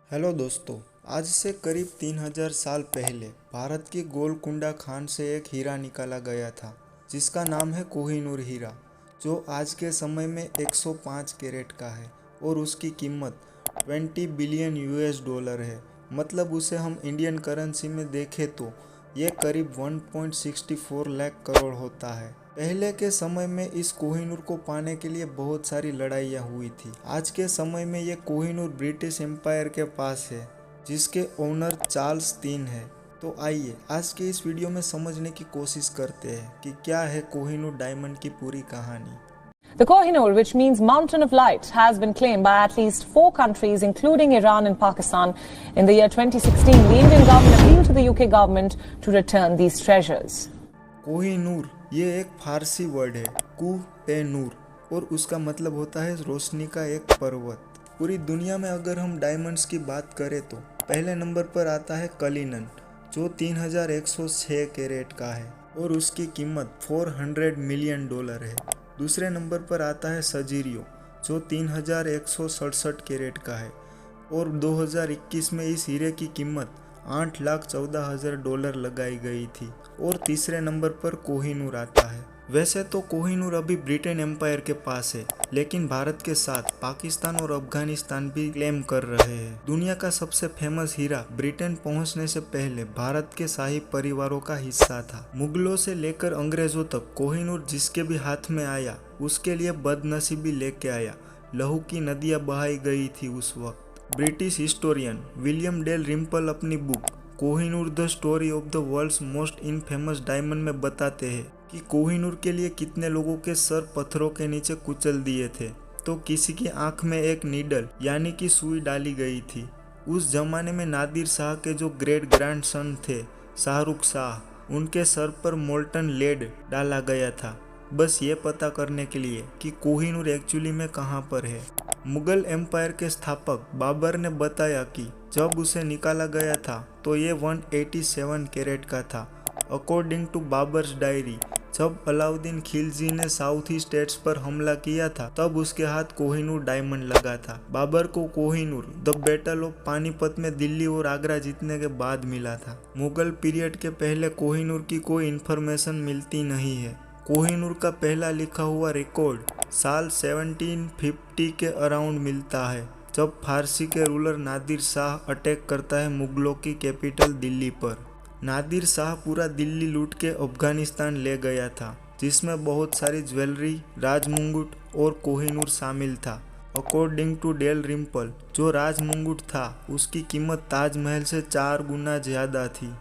Hello दोस्तों। आज से करीब 3000 साल पहले भारत की गोलकुंडा खान से एक हीरा निकाला गया था जिसका नाम है कोहिनूर हीरा, जो आज के समय में 105 कैरेट का है और उसकी कीमत 20 बिलियन यूएस डॉलर है। मतलब उसे हम इंडियन करेंसी में देखें तो ये करीब 1.64 लाख करोड़ होता है। पहले के समय में इस कोहिनूर को पाने के लिए बहुत सारी लड़ाइयाँ हुई थी। आज के समय में ये कोहिनूर ब्रिटिश एम्पायर के पास है जिसके ओनर चार्ल्स तीन है। तो आइए आज के इस वीडियो में समझने की कोशिश करते हैं कि क्या है कोहिनूर डायमंड की पूरी कहानी। The Kohinoor, which means Mountain of Light, has been claimed by at least 4 countries, including Iran and Pakistan. In the year 2016, the Indian government appealed to the UK government to return these treasures. Kohinoor ये एक फारसी word है, कु-ए-नूर, और उसका मतलब होता है रोशनी का एक पर्वत। पूरी दुनिया में अगर हम डायमंड्स की बात करें तो पहले नंबर पर आता है कलिनन, जो 3106 कैरेट का है और उसकी कीमत 400 मिलियन डॉलर है। दूसरे नंबर पर आता है सजीरियो, जो 3167 कैरेट का है और 2021 में इस हीरे की कीमत 8,14,000 डॉलर लगाई गई थी। और तीसरे नंबर पर कोहिनूर आता है। वैसे तो कोहिनूर अभी ब्रिटेन एम्पायर के पास है, लेकिन भारत के साथ पाकिस्तान और अफगानिस्तान भी क्लेम कर रहे हैं। दुनिया का सबसे फेमस हीरा ब्रिटेन पहुंचने से पहले भारत के शाही परिवारों का हिस्सा था। मुगलों से लेकर अंग्रेजों तक कोहिनूर जिसके भी हाथ में आया उसके लिए बदनसीबी लेके आया। लहू की नदियां बहाई गई थी उस वक्त। British historian William Dalrymple अपनी book Kohinoor the story of the world's most infamous diamond में बताते हैं कि कोहिनूर के लिए कितने लोगों के सर पत्थरों के नीचे कुचल दिए थे, तो किसी की आंख में एक नीडल यानी कि सुई डाली गई थी। उस जमाने में नादिर शाह के जो ग्रेट ग्रैंड सन थे शाहरुख शाह, उनके सर पर मोल्टन लेड डाला गया था, बस ये पता करने के लिए कि कोहिनूर एक्चुअली में कहाँ पर है। मुगल एम्पायर के स्थापक बाबर ने बताया कि जब उसे निकाला गया था तो ये 187 कैरेट का था। अकॉर्डिंग टू बाबर्स डायरी, जब अलाउद्दीन खिलजी ने साउथी स्टेट्स पर हमला किया था तब उसके हाथ कोहिनूर डायमंड लगा था। बाबर को Kohinoor the battle of Panipat में दिल्ली और आगरा जीतने के बाद मिला था। मुगल पीरियड के पहले कोहिनूर की कोई इन्फॉर्मेशन मिलती नहीं है। कोहिनूर का पहला लिखा हुआ रिकॉर्ड साल 1750 के अराउंड मिलता है, जब फारसी के रूलर नादिर शाह अटैक करता है मुगलों की कैपिटल दिल्ली पर। नादिर शाह पूरा दिल्ली लूट के अफगानिस्तान ले गया था, जिसमें बहुत सारी ज्वेलरी, राजमुंगुट और कोहिनूर शामिल था। अकॉर्डिंग टू डेल रिम्पल, जो राजमुंगुट था उसकी कीमत ताजमहल से 4 गुना ज़्यादा थी।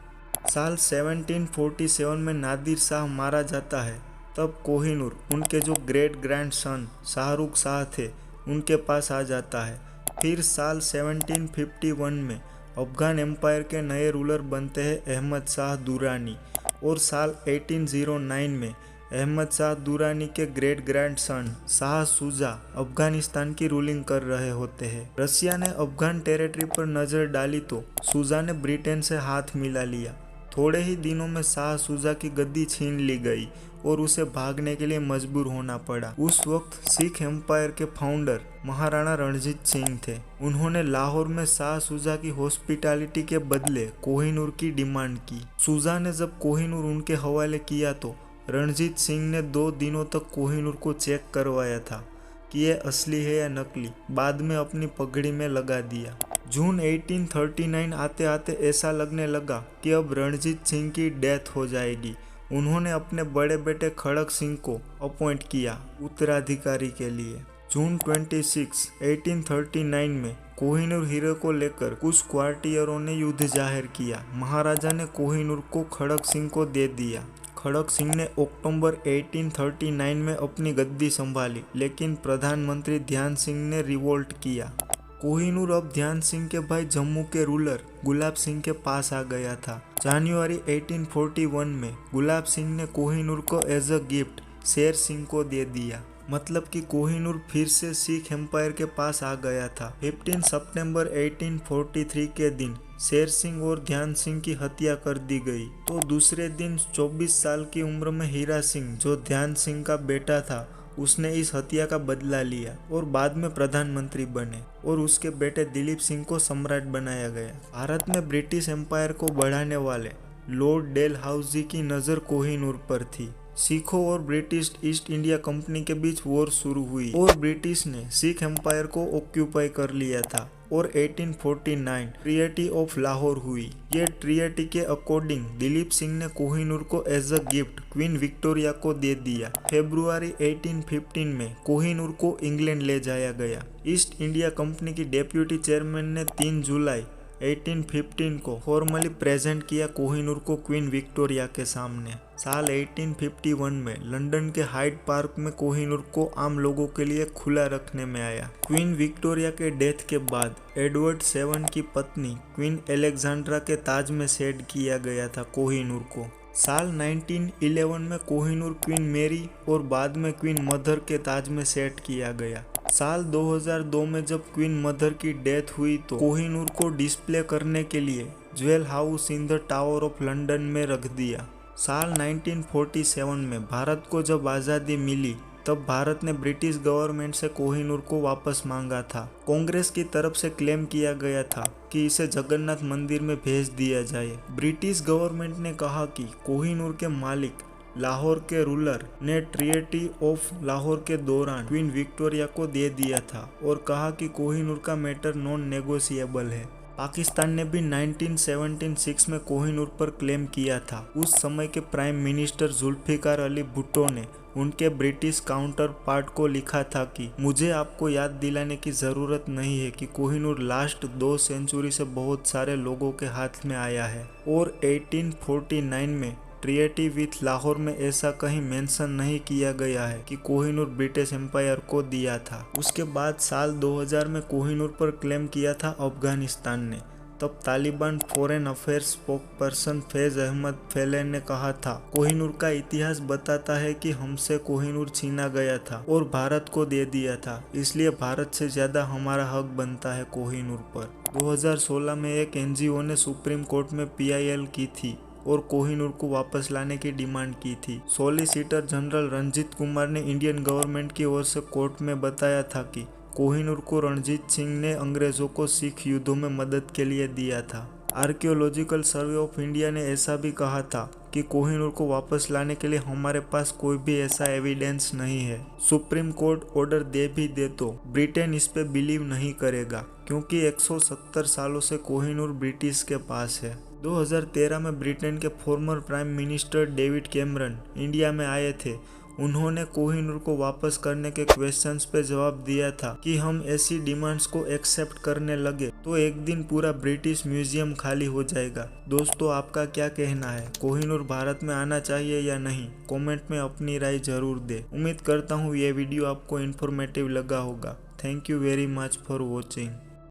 साल 1747 में नादिर शाह मारा जाता है, तब कोहिनूर उनके जो great grand son Shahrukh Shah थे उनके पास आ जाता है। फिर साल 1751 में अफगान एम्पायर के नए रूलर बनते हैं अहमद शाह दुरानी, और साल 1809 में अहमद शाह दुरानी के great grand son Shah Shuja Afghanistan की रूलिंग कर रहे होते हैं। रशिया ने अफगान टेरिटरी पर नज़र डाली तो शुजा ने ब्रिटेन से हाथ मिला लिया। थोड़े ही दिनों में शाह शुजा की गद्दी छीन ली गई और उसे भागने के लिए मजबूर होना पड़ा। उस वक्त सिख एम्पायर के फाउंडर महाराणा रणजीत सिंह थे। उन्होंने लाहौर में शाह शुजा की हॉस्पिटैलिटी के बदले कोहिनूर की डिमांड की। शुजा ने जब कोहिनूर उनके हवाले किया तो रणजीत सिंह ने 2 दिनों तक कोहिनूर को चेक करवाया था कि ये असली है या नकली, बाद में अपनी पगड़ी में लगा दिया। जून 1839 आते आते ऐसा लगने लगा कि अब रणजीत सिंह की डेथ हो जाएगी। उन्होंने अपने बड़े बेटे खड़क सिंह को अपॉइंट किया उत्तराधिकारी के लिए। जून 26, 1839 में कोहिनूर हीरे को लेकर कुछ क्वार्टियरों ने युद्ध जाहिर किया। महाराजा ने कोहिनूर को खड़क सिंह को दे दिया। खड़क सिंह ने अक्टूबर 1839 में अपनी गद्दी संभाली, लेकिन प्रधानमंत्री ध्यान सिंह ने रिवोल्ट किया। कोहिनूर अब ध्यान सिंह के भाई जम्मू के रूलर गुलाब सिंह के पास आ गया था। जनवरी 1841 में गुलाब सिंह ने कोहिनूर को as a gift Sher Singh को दे दिया। मतलब कि कोहिनूर फिर से सिख एम्पायर के पास आ गया था। 15 सितंबर 1843 के दिन शेर सिंह और ध्यान सिंह की हत्या कर दी गई। तो दूसरे दिन 24 साल की उम्र में हीरा सिंह, जो ध्यान सिंह का बेटा था, उसने इस हत्या का बदला लिया और बाद में प्रधानमंत्री बने और उसके बेटे दिलीप सिंह को सम्राट बनाया गया। भारत में ब्रिटिश एम्पायर को बढ़ाने वाले लॉर्ड डेलहाउसी की नज़र कोहिनूर पर थी। सिखों और ब्रिटिश ईस्ट इंडिया कंपनी के बीच वॉर शुरू हुई और ब्रिटिश ने सिख एम्पायर को ऑक्यूपाई कर लिया था और 1849 ट्रीटी ऑफ लाहौर हुई। ये ट्रीटी के अकॉर्डिंग दिलीप सिंह ने कोहिनूर को as a gift Queen Victoria को दे दिया। फरवरी 1815 में कोहिनूर को इंग्लैंड ले जाया गया। ईस्ट इंडिया कंपनी की डेप्यूटी चेयरमैन ने 3 जुलाई 1815 को फॉर्मली प्रेजेंट किया कोहिनूर को क्वीन विक्टोरिया के सामने। साल 1851 में लंदन के हाइड पार्क में कोहिनूर को आम लोगों के लिए खुला रखने में आया। क्वीन विक्टोरिया के डेथ के बाद एडवर्ड 7 की पत्नी क्वीन एलेक्जेंड्रा के ताज में सेट किया गया था कोहिनूर को। साल 1911 में कोहिनूर क्वीन मेरी और बाद में क्वीन मदर के ताज में सेट किया गया। साल 2002 में जब क्वीन मदर की डेथ हुई तो कोहिनूर को डिस्प्ले करने के लिए jewel house in the tower of London में रख दिया। साल 1947 में भारत को जब आज़ादी मिली तब भारत ने ब्रिटिश गवर्नमेंट से कोहिनूर को वापस मांगा था। कांग्रेस की तरफ से क्लेम किया गया था कि इसे जगन्नाथ मंदिर में भेज दिया जाए। ब्रिटिश गवर्नमेंट ने कहा कि कोहिनूर के मालिक लाहौर के रूलर ने ट्रीटी ऑफ लाहौर के दौरान क्वीन विक्टोरिया को दे दिया था और कहा कि कोहिनूर का मैटर नॉन नेगोशिएबल है। पाकिस्तान ने भी 1976 में कोहिनूर पर क्लेम किया था। उस समय के प्राइम मिनिस्टर जुल्फिकार अली भुट्टो ने उनके ब्रिटिश काउंटर पार्ट को लिखा था कि मुझे आपको याद दिलाने की ज़रूरत नहीं है कि कोहिनूर लास्ट 2 सेंचुरी से बहुत सारे लोगों के हाथ में आया है और 1849 में ट्रीटी विथ लाहौर में ऐसा कहीं मेंशन नहीं किया गया है कि कोहिनूर ब्रिटिश एम्पायर को दिया था। उसके बाद साल 2000 में कोहिनूर पर क्लेम किया था अफगानिस्तान ने। तब Taliban foreign affairs spokesperson Faiz Ahmad फैले ने कहा था, कोहिनूर का इतिहास बताता है कि हमसे कोहिनूर छीना गया था और भारत को दे दिया था, इसलिए भारत से ज्यादा हमारा हक बनता है कोहिनूर पर। 2016 में एक एनजीओ ने सुप्रीम कोर्ट में PIL की थी और कोहिनूर को वापस लाने की डिमांड की थी। सॉलिसिटर जनरल रंजीत कुमार ने इंडियन गवर्नमेंट की ओर से कोर्ट में बताया था कि कोहिनूर को रणजीत सिंह ने अंग्रेजों को सिख युद्धों में मदद के लिए दिया था। आर्कियोलॉजिकल सर्वे ऑफ इंडिया ने ऐसा भी कहा था कि कोहिनूर को वापस लाने के लिए हमारे पास कोई भी ऐसा एविडेंस नहीं है। सुप्रीम कोर्ट ऑर्डर दे भी दे तो ब्रिटेन इस पे बिलीव नहीं करेगा क्योंकि 170 सालों से कोहिनूर ब्रिटिश के पास है। 2013 में ब्रिटेन के former prime minister David Cameron India में आए थे। उन्होंने कोहिनूर को वापस करने के क्वेश्चंस पे जवाब दिया था कि हम ऐसी डिमांड्स को एक्सेप्ट करने लगे तो एक दिन पूरा ब्रिटिश म्यूजियम खाली हो जाएगा। दोस्तों, आपका क्या कहना है? कोहिनूर भारत में आना चाहिए या नहीं? कमेंट में अपनी राय जरूर दें। उम्मीद करता हूँ ये वीडियो आपको इन्फॉर्मेटिव लगा होगा। Thank you very much for watching.